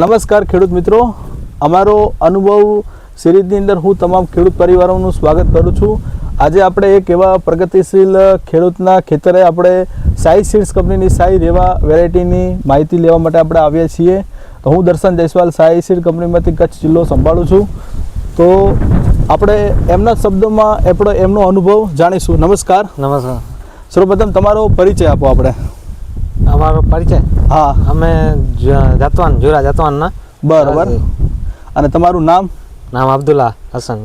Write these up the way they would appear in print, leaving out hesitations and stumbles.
નમસ્કાર ખેડૂત મિત્રો, અમારો અનુભવ સિરીઝની અંદર હું તમામ ખેડૂત પરિવારોનું સ્વાગત કરું છું. આજે આપણે એક એવા પ્રગતિશીલ ખેડૂતના ખેતરે આપણે સાઈ સીડ્સ કંપનીની સાઈ રેવા વેરાયટીની માહિતી લેવા માટે આપણે આવ્યા છીએ. તો હું દર્શન જયસ્વાલ સાઈ સીડ કંપનીમાંથી કચ્છ જિલ્લો સંભાળું છું. તો આપણે એમના શબ્દોમાં એમનો અનુભવ જાણીશું. નમસ્કાર. નમસ્કાર. સર્વપ્રથમ તમારો પરિચય આપો. આપણે અમારો પરિચય? હા, અમે જાતવાન જુરા જાતવાનના. બરાબર. અને તમારું નામ? નામ અબ્દુલ્લા હસન.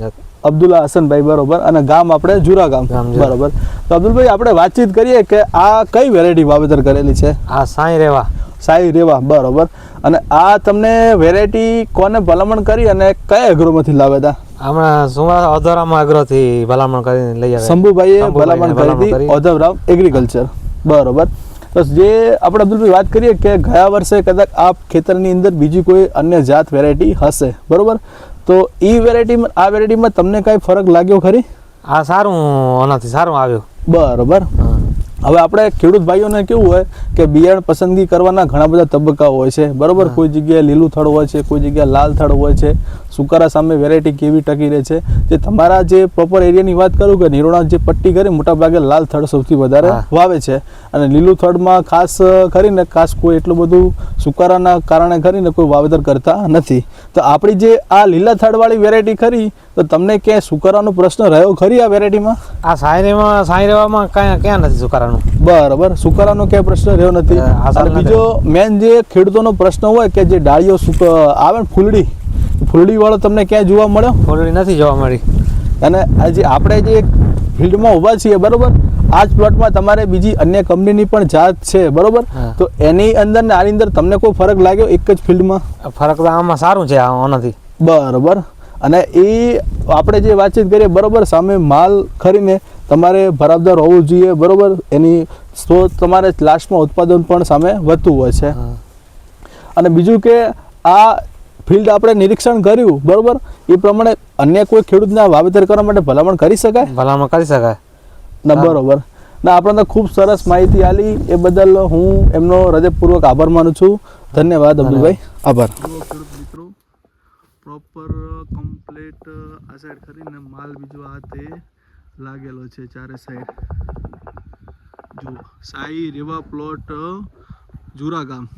અબ્દુલ્લા હસનભાઈ, બરોબર. અને ગામ આપણે જુરા ગામ, બરોબર. તો અબ્દુલભાઈ, આપણે વાતચીત કરીએ કે આ કઈ વેરાયટી વાવેતર કરેલી છે? આ સાઈ રેવા. સાઈ રેવા, બરોબર. અને આ તમને વેરાયટી કોને ભલામણ કરી અને કયા અગ્રોમાંથી લાવ્યા હતા? હમણાં સુમારા ઓધવરામાં અગ્રોથી ભલામણ કરીને લઈ આવ્યા. શંભુભાઈએ ભલામણ કરી હતી, ઓધવરામ એગ્રીકલ્ચર, બરોબર. તો જે આપણે અબ્દુલભાઈ વાત કરીએ કે ગયા વર્ષે કદાચ આ ખેતરની અંદર બીજી કોઈ અન્ય જાત વેરાયટી હશે, બરોબર. તો એ વેરાયટીમાં આ વેરાયટીમાં તમને કાંઈ ફરક લાગ્યો ખરી? આ સારું, આનાથી સારું આવ્યું, બરોબર. હવે આપણે ખેડૂત ભાઈઓને કેવું હોય કે બિયારણ પસંદગી કરવાના ઘણા બધા તબક્કાઓ હોય છે, બરોબર. કોઈ જગ્યાએ લીલું થડ હોય છે, કોઈ જગ્યાએ લાલ થડ હોય છે. સુકારા સામે વેરાયટી કેવી ટકી રહે છે? જે તમારા જે પ્રોપર એરિયાની વાત કરું કે નિરોણા જે પટ્ટી કરી મોટાભાગે લાલ થડ સૌથી વધારે વાવે છે, અને લીલું થડમાં ખાસ કરીને કોઈ એટલું બધું સુકારાના કારણે કરીને કોઈ વાવેતર કરતા નથી. તો આપણી જે આ લીલા થડવાળી વેરાયટી ખરી, તો તમને ક્યાંય સુકારાનો પ્રશ્ન રહ્યો ખરી આ વેરાયટીમાં? આ સાઈ રેવામાં ક્યાં નથી સુકારાનું, બરાબર. સુકારાનો ક્યાંય પ્રશ્ન રહ્યો નથી. અને બીજો મેન જે ખેડૂતોનો પ્રશ્ન હોય કે જે ડાળીઓ આવે ને ફૂલડી વાળો તમને ક્યાંય જોવા મળ્યો? ફૂલડી નથી જોવા મળી. અને આજે આપણે જે ફિલ્ડમાં ઊભા છીએ, બરોબર, આ જ પ્લોટમાં તમારે બીજી અન્ય કંપનીની પણ જાત છે, બરોબર. તો એની અંદર ને આની અંદર તમને કોઈ ફરક લાગ્યો એક જ ફિલ્ડમાં? ફરક તો આમાં સારું છે, આનાથી, બરોબર. અને એ આપણે જે વાતચીત કરીએ, બરોબર, સામે માલ ખરીને તમારે ભરાવદાર હોવું જોઈએ, બરોબર. એની તો તમારે લાસ્ટમાં ઉત્પાદન પણ સામે વધતું હોય છે. અને બીજું કે આ ફિલ્ડ આપણે નિરીક્ષણ કર્યું, બરોબર, એ પ્રમાણે અન્ય કોઈ ખેડૂતને વાવેતર કરવા માટે ભલામણ કરી શકાય? ભલામણ કરી શકાય ના, બરોબર. ના, આપણને ખૂબ સરસ માહિતી આલી, એ બદલ હું એમનો હૃદયપૂર્વક આભાર માનું છું. ધન્યવાદ અબ્દુલભાઈ, આભાર. ખેડૂત મિત્રો, પ્રોપર કમ્પ્લીટ આ સાઈડ કરીને માલ બીજો આ તે લાગેલો છે ચારે સાઈડ. જો સાઈ રેવા પ્લોટ જુરા ગામ.